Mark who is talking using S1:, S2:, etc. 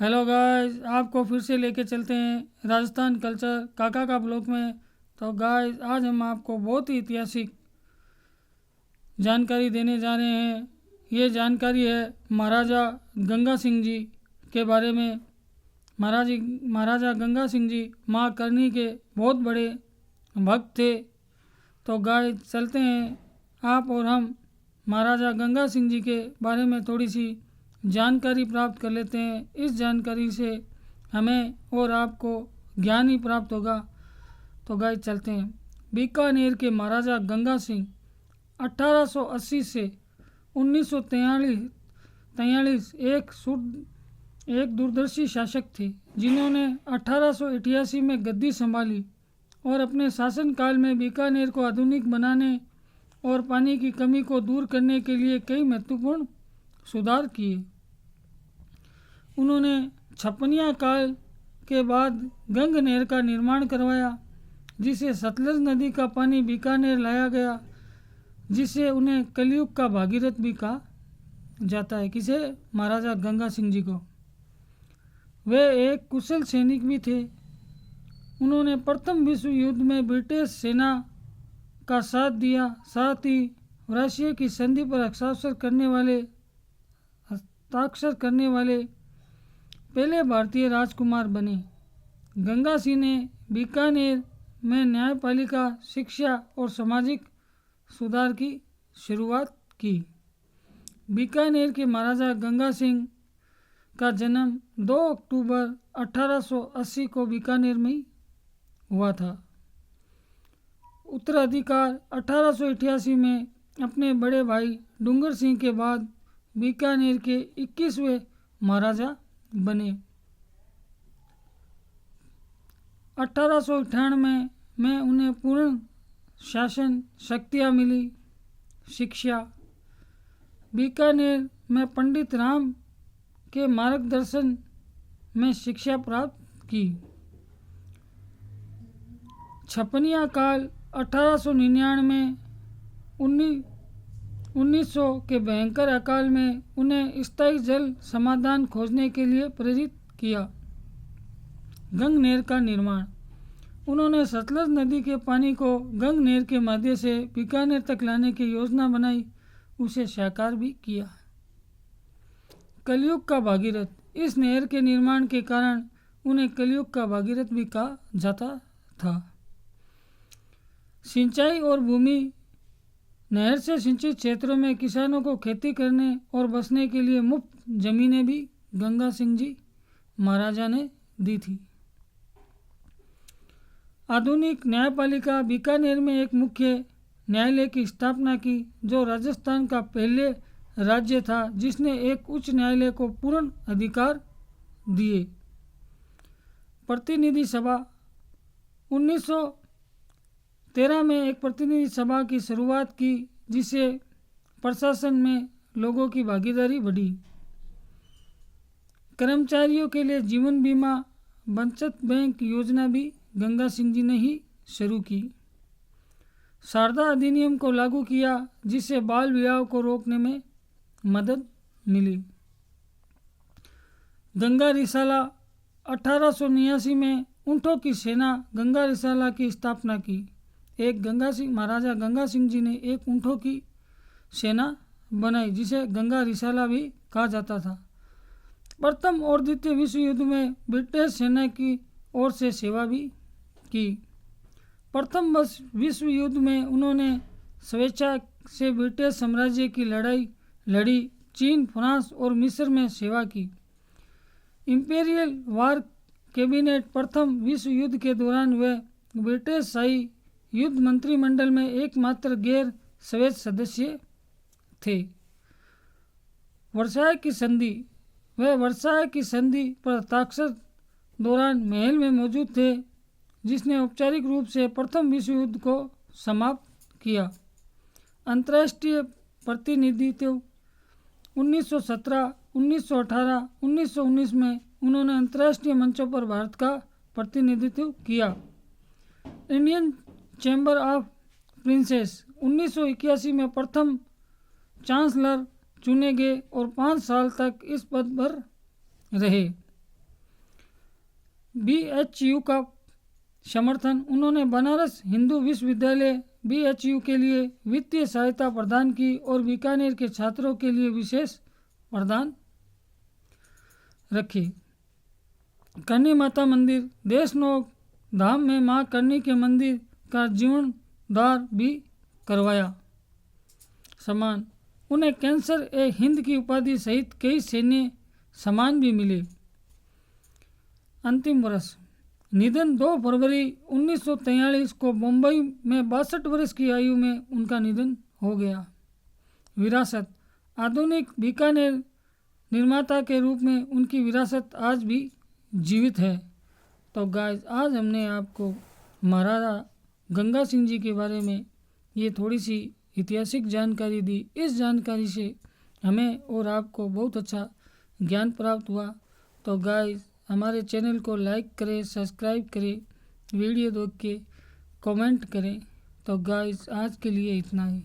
S1: Hello guys, आपको फिर से लेके चलते हैं राजस्थान कल्चर काका का ब्लॉग में। तो गाइस, आज हम आपको बहुत ही ऐतिहासिक जानकारी देने जा रहे हैं। ये जानकारी है महाराजा गंगा सिंह जी के बारे में। महाराजा गंगा सिंह जी माँ करनी के बहुत बड़े भक्त थे। तो गाइस, चलते हैं आप और हम महाराजा गंगा सिंह जी के बारे में थोड़ी सी जानकारी प्राप्त कर लेते हैं। इस जानकारी से हमें और आपको ज्ञान ही प्राप्त होगा। तो गाइस, चलते हैं। बीकानेर के महाराजा गंगा सिंह 1880 से 1943 एक दूरदर्शी शासक थे, जिन्होंने 1888 में गद्दी संभाली और अपने शासनकाल में बीकानेर को आधुनिक बनाने और पानी की कमी को दूर करने के लिए कई महत्वपूर्ण सुधार किए। उन्होंने छपनिया काल के बाद गंग नहर का निर्माण करवाया, जिसे सतलज नदी का पानी बीकानेर लाया गया, जिसे उन्हें कलयुग का भागीरथ भी कहा जाता है। किसे? महाराजा गंगा सिंह जी को। वे एक कुशल सैनिक भी थे। उन्होंने प्रथम विश्व युद्ध में ब्रिटिश सेना का साथ दिया, साथ ही वरासिया की संधि पर हस्ताक्षर करने वाले पहले भारतीय राजकुमार बने। गंगा सिंह ने बीकानेर में न्यायपालिका, शिक्षा और सामाजिक सुधार की शुरुआत की। बीकानेर के महाराजा गंगा सिंह का जन्म 2 अक्टूबर 1880 को बीकानेर में हुआ था। उत्तराधिकार 1888 में अपने बड़े भाई डूंगर सिंह के बाद बीकानेर के 21वें महाराजा बने। 1898 में उन्हें पूर्ण शासन शक्तियाँ मिली। शिक्षा: बीकानेर में पंडित राम के मार्गदर्शन में शिक्षा प्राप्त की। छपनिया काल 1899 1900 के भयंकर अकाल में उन्हें स्थायी जल समाधान खोजने के लिए प्रेरित किया। गंग नहर का निर्माण: उन्होंने सतलज नदी के पानी को गंग नहर के माध्यम से बीकानेर तक लाने की योजना बनाई, उसे साकार भी किया। कलयुग का भागीरथ: इस नहर के निर्माण के कारण उन्हें कलयुग का भागीरथ भी कहा जाता था। सिंचाई और भूमि: नहर से सिंचित क्षेत्रों में किसानों को खेती करने और बसने के लिए मुफ्त जमीनें भी गंगा सिंह जी महाराजा ने दी थी। आधुनिक न्यायपालिका: बीकानेर में एक मुख्य न्यायालय की स्थापना की, जो राजस्थान का पहले राज्य था जिसने एक उच्च न्यायालय को पूर्ण अधिकार दिए। प्रतिनिधि सभा: 1913 में एक प्रतिनिधि सभा की शुरुआत की, जिससे प्रशासन में लोगों की भागीदारी बढ़ी। कर्मचारियों के लिए जीवन बीमा, बचत बैंक योजना भी गंगा सिंह जी ने ही शुरू की। शारदा अधिनियम को लागू किया, जिससे बाल विवाह को रोकने में मदद मिली। गंगा रिसाला: 1889 में ऊँटों की सेना गंगा रिसाला की स्थापना की। महाराजा गंगा सिंह जी ने एक ऊँटों की सेना बनाई, जिसे गंगा रिसाला भी कहा जाता था। प्रथम और द्वितीय विश्व युद्ध में ब्रिटिश सेना की ओर से सेवा भी की। प्रथम विश्व युद्ध में उन्होंने स्वेच्छा से ब्रिटिश साम्राज्य की लड़ाई लड़ी। चीन, फ्रांस और मिस्र में सेवा की। इंपीरियल वार कैबिनेट: प्रथम विश्व युद्ध के दौरान वे ब्रिटिश शाही युद्ध मंत्रिमंडल में एकमात्र गैर स्वेच्छ सदस्य थे। वर्साय की संधि: वे वर्साय की संधि पर हस्ताक्षर दौरान महल में मौजूद थे, जिसने औपचारिक रूप से प्रथम विश्व युद्ध को समाप्त किया। अंतर्राष्ट्रीय प्रतिनिधित्व: 1917, 1918, 1919 में उन्होंने अंतर्राष्ट्रीय मंचों पर भारत का प्रतिनिधित्व किया। इंडियन चैम्बर ऑफ प्रिंसेस: 1981 में प्रथम चांसलर चुने गए और 5 साल तक इस पद पर रहे। BHU का समर्थन। उन्होंने बनारस हिंदू विश्वविद्यालय BHU के लिए वित्तीय सहायता प्रदान की और बीकानेर के छात्रों के लिए विशेष प्रदान रखी। करनी माता मंदिर। देशनोक धाम में मां करनी के मंदिर का जीर्णोद्धार भी करवाया। सम्मान। उन्हें कैंसर ए हिंद की उपाधि सहित कई सैन्य सम्मान भी मिले। अंतिम वर्ष। निधन 2 फरवरी 1943 को मुंबई में 62 वर्ष की आयु में उनका निधन हो गया। विरासत। आधुनिक बीकानेर निर्माता के रूप में उनकी विरासत आज भी जीवित है। तो गाइस, आज हमने आपको महाराजा गंगा सिंह जी के बारे में ये थोड़ी सी ऐतिहासिक जानकारी दी। इस जानकारी से हमें और आपको बहुत अच्छा ज्ञान प्राप्त हुआ। तो गाइस, हमारे चैनल को लाइक करें, सब्सक्राइब करें, वीडियो देख के कमेंट करें। तो गाइस, आज के लिए इतना ही।